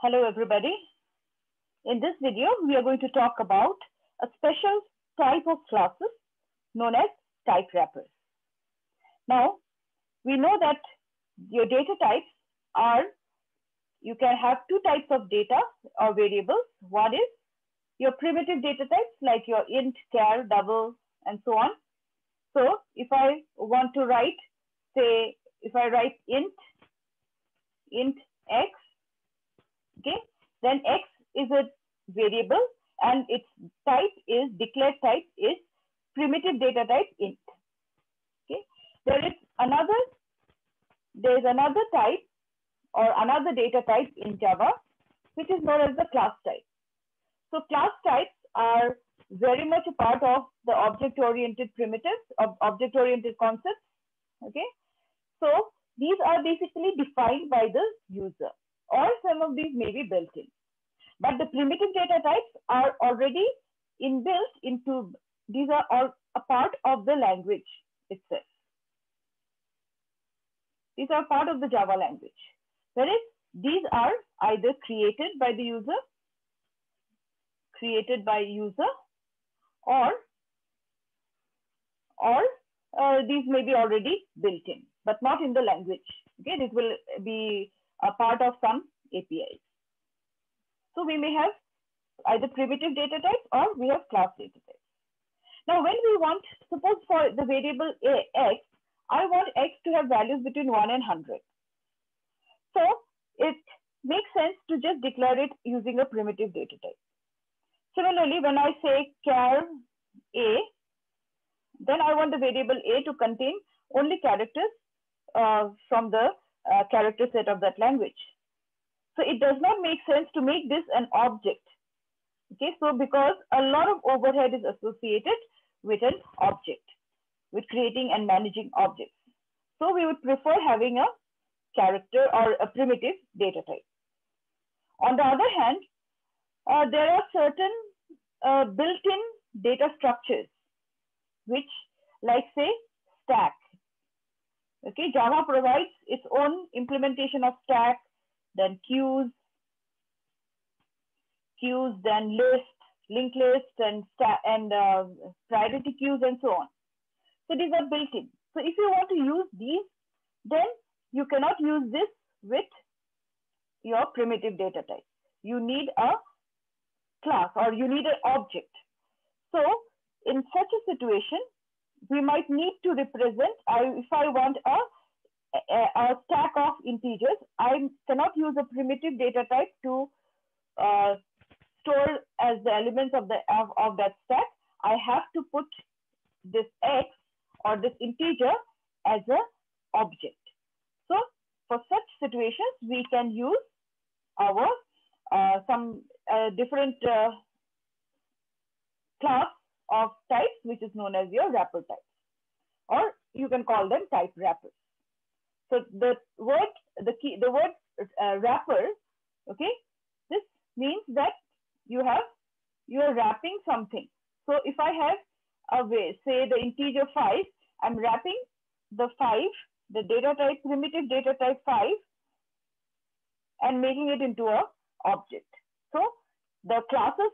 Hello everybody. In this video, we are going to talk about a special type of classes known as type wrappers. Now, we know that your data types are, you can have two types of data or variables. One is your primitive data types like your int, char, double, and so on. So if I want to write, say, if I write int x, okay, then x is a variable and its type is, declared type is primitive data type int. Okay, there is another type or another data type in Java which is known as the class type. So class types are very much a part of the object-oriented primitives, of object-oriented concepts. Okay, so these are basically defined by the user, or some of these may be built in. But the primitive data types are already inbuilt into, these are all a part of the language itself. These are part of the Java language. Whereas these are either created by the user, or these may be already built in, but not in the language. Okay, this will be a part of some APIs. So we may have either primitive data types or we have class data types. Now, when we want, suppose for the variable x, I want x to have values between 1 and 100. So it makes sense to just declare it using a primitive data type. Similarly, when I say char a, then I want the variable a to contain only characters from the character set of that language. So it does not make sense to make this an object. Okay, so because a lot of overhead is associated with an object, with creating and managing objects. So we would prefer having a character or a primitive data type. On the other hand, there are certain built-in data structures, which, like say stack. Okay, Java provides its own implementation of stack, then queues, then linked list, and priority queues, and so on. So these are built in. So if you want to use these, then you cannot use this with your primitive data type. You need a class or you need an object. So in such a situation, we might need to represent, if I want a stack of integers, I cannot use a primitive data type to store as the elements of that stack. I have to put this x or this integer as an object. So for such situations, we can use our some different class of types, which is known as your wrapper types, or you can call them type wrappers. So the word wrapper, okay, this means that you are wrapping something. So if I have a way, say the integer 5, I'm wrapping the 5, the data type, primitive data type 5, and making it into a object. So the classes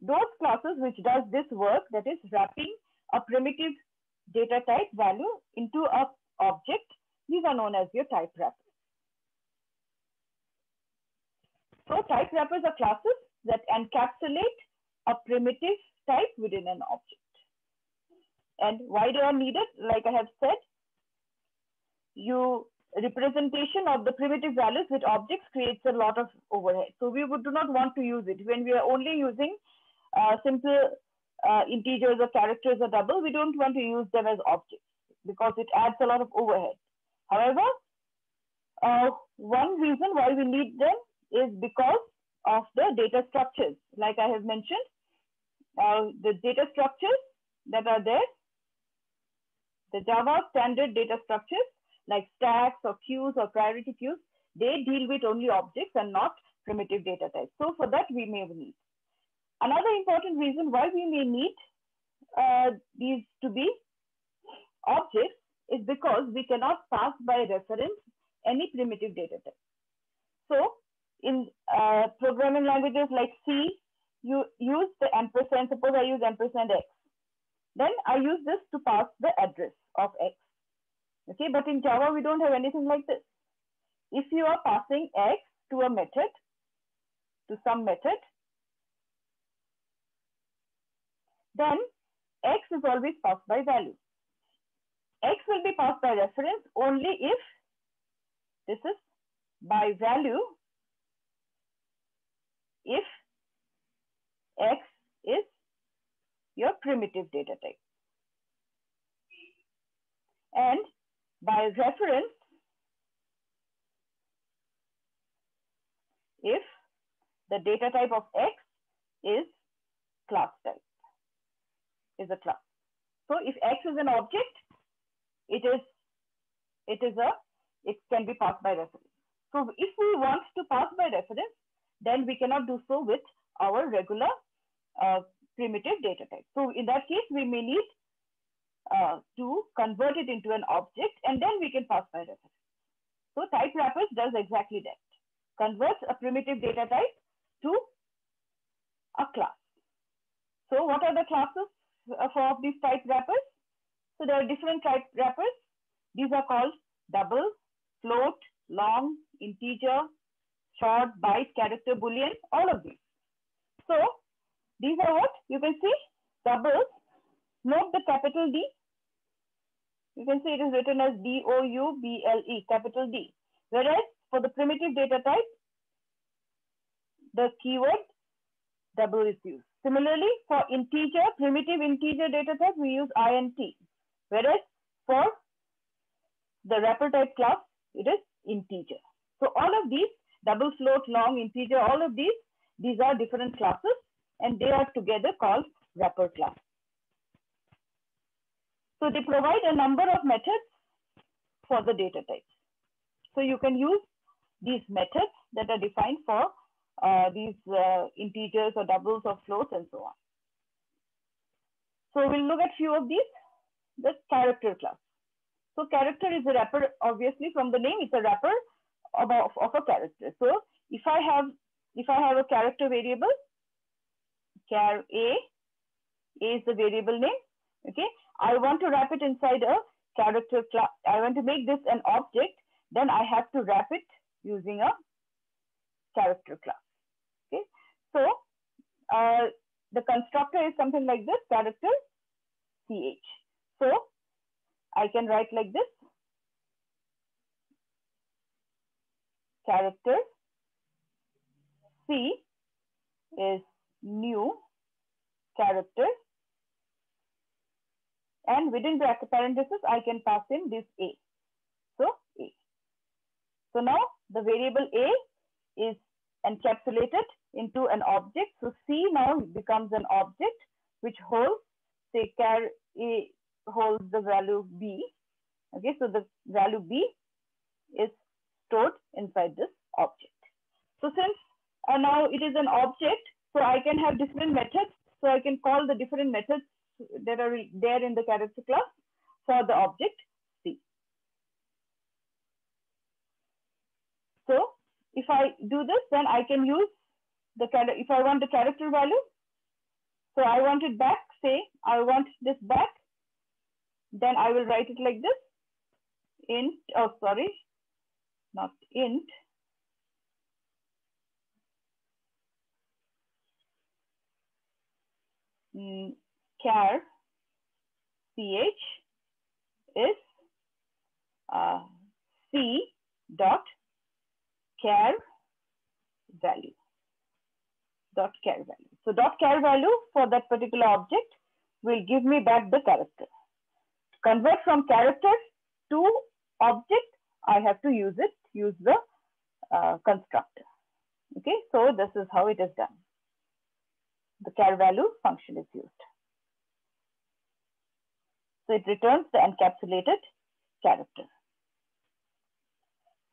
those classes which does this work, that is wrapping a primitive data type value into a object, these are known as your type wrappers. So type wrappers are classes that encapsulate a primitive type within an object. And why they are needed? Like I have said, representation of the primitive values with objects creates a lot of overhead. So we do not want to use it. When we are only using simple integers or characters or double, we don't want to use them as objects because it adds a lot of overhead. However, one reason why we need them is because of the data structures. Like I have mentioned, the data structures that are there, the Java standard data structures like stacks or queues or priority queues, they deal with only objects and not primitive data types. So for that, we may need. Another important reason why we may need these to be objects is because we cannot pass by reference any primitive data type. So in programming languages like C, you use the ampersand. Suppose I use ampersand X. Then I use this to pass the address of X. Okay, but in Java, we don't have anything like this. If you are passing X to a method, to some method, then X is always passed by value. X will be passed by reference only if this is by value, if X is your primitive data type. And by reference, if the data type of X is class type, is a class. So if X is an object, it can be passed by reference. So if we want to pass by reference, then we cannot do so with our regular primitive data type. So in that case, we may need to convert it into an object, and then we can pass by reference. So type wrappers does exactly that. Converts a primitive data type to a class. So what are the classes of these type wrappers? So there are different type wrappers. These are called double, float, long, integer, short, byte, character, boolean, all of these. So these are what you can see. Doubles. Note the capital D. You can see it is written as D-O-U-B-L-E, capital D. Whereas for the primitive data type, the keyword double is used. Similarly, for integer, primitive integer data type, we use INT. Whereas for the wrapper type class, it is integer. So all of these, double, float, long, integer, all of these are different classes, and they are together called wrapper class. So they provide a number of methods for the data types. So you can use these methods that are defined for these integers or doubles or floats and so on. So we'll look at few of these. The character class. So character is a wrapper, obviously from the name, it's a wrapper of a character. So if I have a character variable, char A is the variable name. Okay, I want to wrap it inside a character class. I want to make this an object, then I have to wrap it using a character class. Okay, so the constructor is something like this, character CH. So I can write like this, character C is new character, and within bracket parenthesis, I can pass in this A. So A. So now the variable A is encapsulated into an object. So C now becomes an object which holds, say, char A holds the value B. Okay, so the value B is stored inside this object. So since now it is an object, so I can have different methods. So I can call the different methods that are there in the character class for the object C. So if I do this, then I can use the character. If I want the character value, so I want it back, say I want this back, then I will write it like this, int, oh sorry, not int, char ch is c dot char value. Dot char value. So dot char value for that particular object will give me back the character. To convert from character to object, I have to use the constructor. Okay, so this is how it is done. The char value function is used. So it returns the encapsulated character.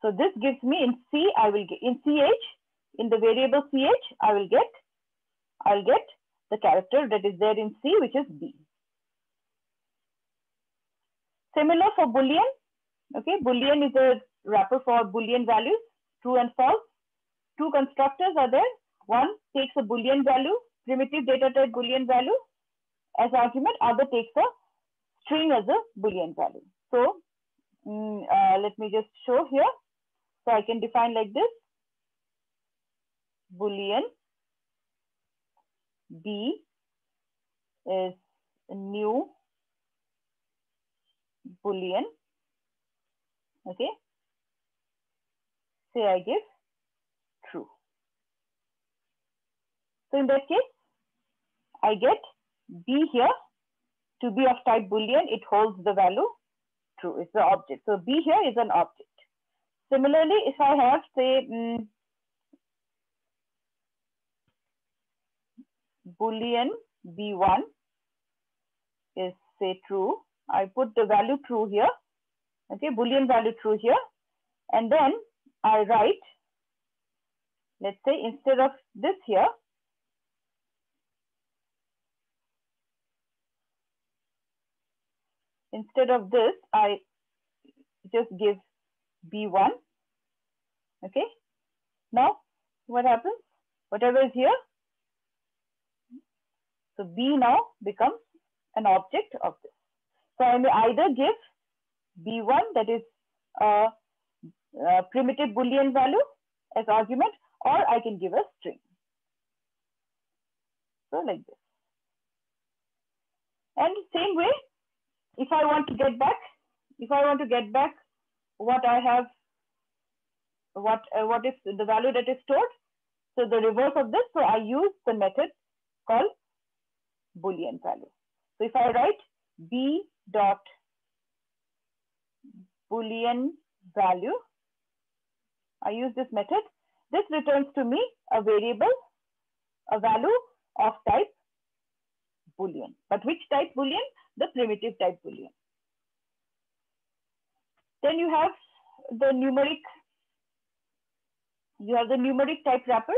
So this gives me in C, I will get in CH, in the variable CH, I'll get the character that is there in C, which is B. Similar for Boolean. Okay, Boolean is a wrapper for Boolean values, true and false. two constructors are there. One takes a Boolean value, primitive data type Boolean value as argument. Other takes a string as a Boolean value. So let me just show here. So I can define like this: Boolean B is new Boolean. Okay. Say I give true. So in that case, I get B here to be of type Boolean. It holds the value true. It's the object. So B here is an object. Similarly, if I have, say, Boolean B1 is, say, true. I put the value true here. Okay, Boolean value true here. And then I write, let's say, instead of this here, instead of this, I just give B1. Okay. Now, what happens? Whatever is here, so B now becomes an object of this. So I may either give B1, that is a primitive Boolean value as argument, or I can give a string. So like this. And same way, if I want to get back what I have, what is the value that is stored, so the reverse of this, so I use the method called Boolean value. So if I write B dot Boolean value, I use this method. This returns to me a variable, a value of type Boolean. But which type Boolean? The primitive type Boolean. Then you have the numeric type wrappers.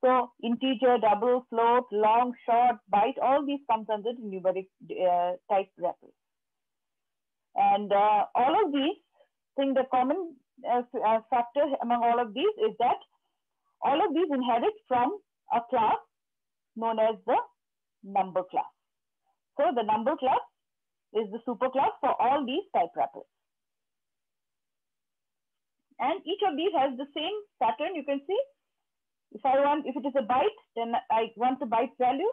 So integer, double, float, long, short, byte, all these comes under the numeric type wrappers. And all of these, the common factor among all of these is that all of these inherit from a class known as the number class. So the number class is the superclass for all these type wrappers. And each of these has the same pattern. You can see, if it is a byte, then I want the byte value.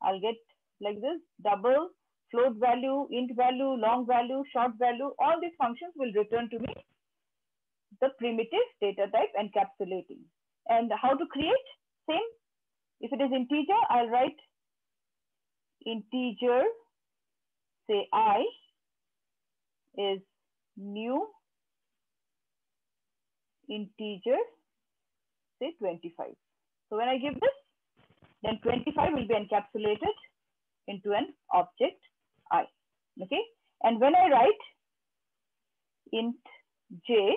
I'll get like this: double, float value, int value, long value, short value. All these functions will return to me the primitive data type encapsulating. And how to create? Same. If it is integer, I'll write integer, say I is new integer, say 25. So when I give this, then 25 will be encapsulated into an object I. Okay. And when I write int j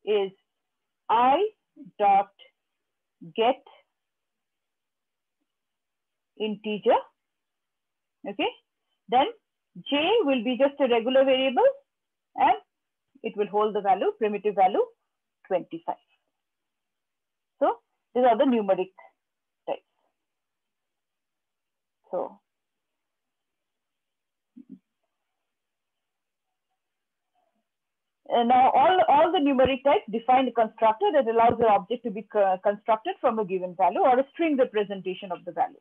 is I dot get integer. Okay. Then j will be just a regular variable and it will hold the value, primitive value 25. So these are the numeric types. So now all the numeric types define a constructor that allows the object to be constructed from a given value or a string representation of the value.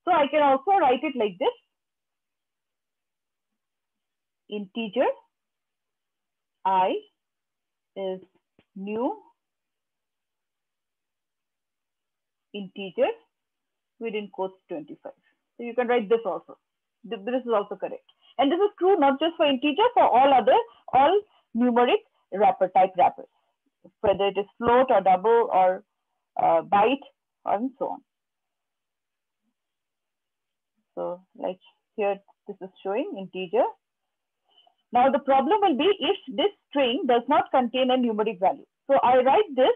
So I can also write it like this: integer I is new integer within quotes 25. So you can write this also. This is also correct. And this is true not just for integer, for all numeric type wrappers, whether it is float or double or byte and so on. So like here, this is showing integer. Now the problem will be if this string does not contain a numeric value. So I write this,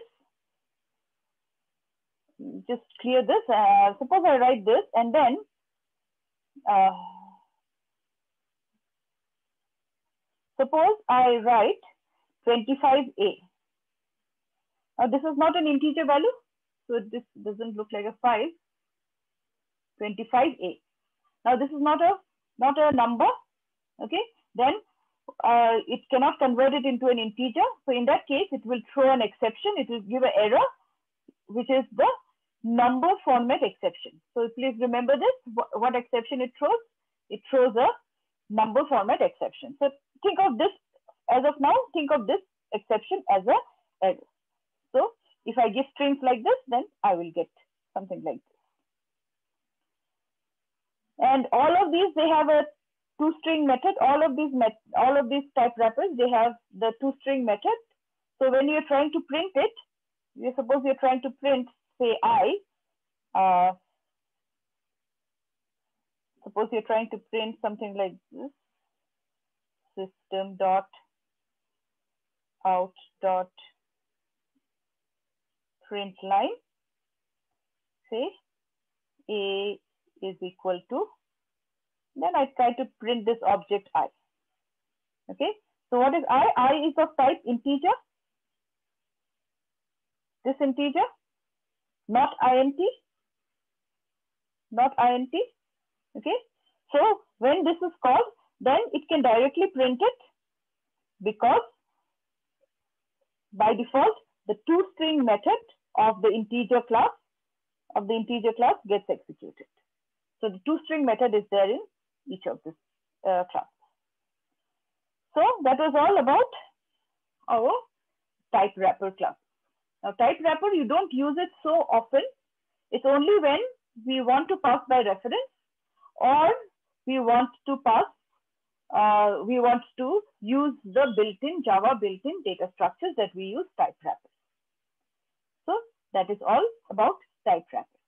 just clear this. Suppose I write this and then suppose I write 25A. This is not an integer value, so this doesn't look like a 5. 25A. Now this is not a number, okay? Then it cannot convert it into an integer. So in that case, it will throw an exception. It will give an error, which is the number format exception. So please remember this. What exception it throws? It throws a number format exception. So think of this as of now. Think of this exception as a error. So if I give strings like this, then I will get something like this. And all of these, they have a toString method. All of these type wrappers, they have the toString method. So when you're trying to print it, suppose you're trying to print, say suppose you're trying to print something like this, system.out.println, say A is equal to, then I try to print this object I. Okay, so what is I? I is of type integer. This integer, not int, not int. Okay, so when this is called, then it can directly print it, because by default the toString method of the integer class gets executed. So the toString method is there in each of this class. So that was all about our type wrapper class. Now type wrapper, you don't use it so often. It's only when we want to pass by reference, or we want to use the Java built-in data structures that we use type wrappers. So that is all about type wrappers.